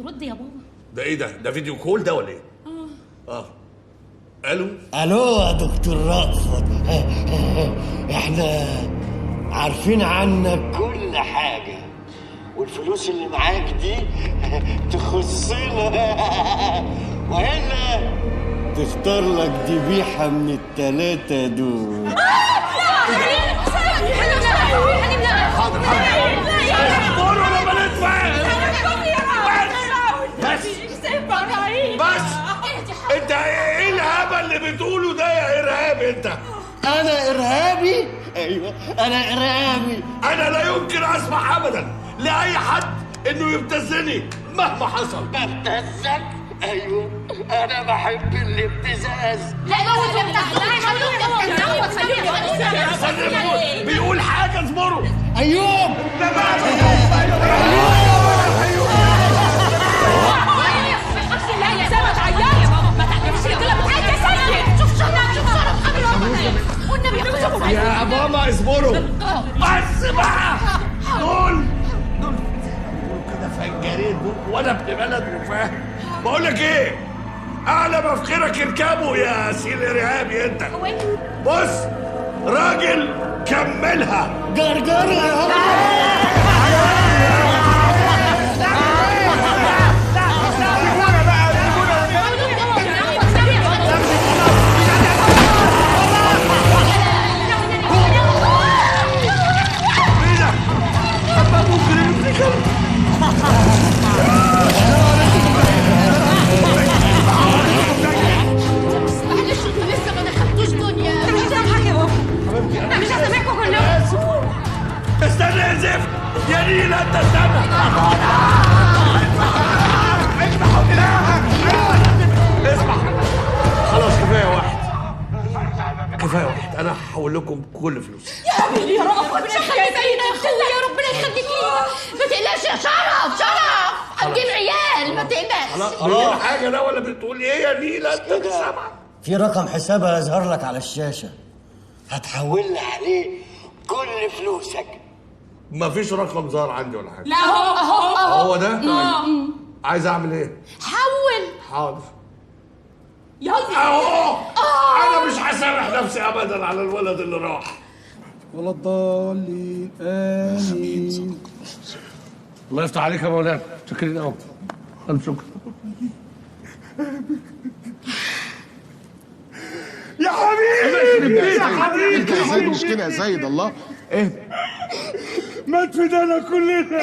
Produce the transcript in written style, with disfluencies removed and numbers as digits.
رد يا بابا. ده ايه ده فيديو كول ده ولا ايه؟ الو يا دكتور رأفت. احنا عارفين عنك كل حاجة، والفلوس اللي معاك دي تخصنا، وإلا تختار لك ذبيحة من التلاتة دول. حاضر اصبروا لما ندفع. بس انت ايه الهبل اللي بتقوله ده يا ارهابي انت؟ أنا إرهابي؟ أيوه أنا إرهابي. انا لا يمكن اسمح ابدا لاي حد انه يبتزني مهما حصل. ببتزك؟ أيوه أنا بحب الابتزاز. بيقول حاجه اصبروا. أيوب يا ماما اصبروا بس بقى. دول كده فجارين وانا ابن بلد وفاهم. بقول لك ايه، اعلى ما في خيرك اركبه يا سيل ارهابي انت. بص راجل كملها جرجرة. استنى يا زفت يا نيلة انت استنى. اسمع خلاص كفايه واحد انا هحول لكم كل فلوسي. يا رب ربنا يخليك يا اخويا، يا ربنا يخليك لينا. ما تقلقش يا شرف هنجيب عيال، ما تقلقش. خلاص حاجه لا ولا بتقول ايه يا نيلة انت مش سامعه؟ في رقم حسابها يظهر لك على الشاشة، هتحول لي عليه كل فلوسك. مفيش رقم ظهر عندي ولا حاجه. لا هو ده عايز اعمل ايه؟ حاضر يلا اهو. انا مش هسامح نفسي ابدا على الولد اللي راح. ولا الضالين امين. الله يفتح عليك يا مولانا، شكرين قوي. الف شكر يا حبيبي يا حبيبي. انت يا زايد مش كده يا زايد. الله ايه مات في دانا كلنا.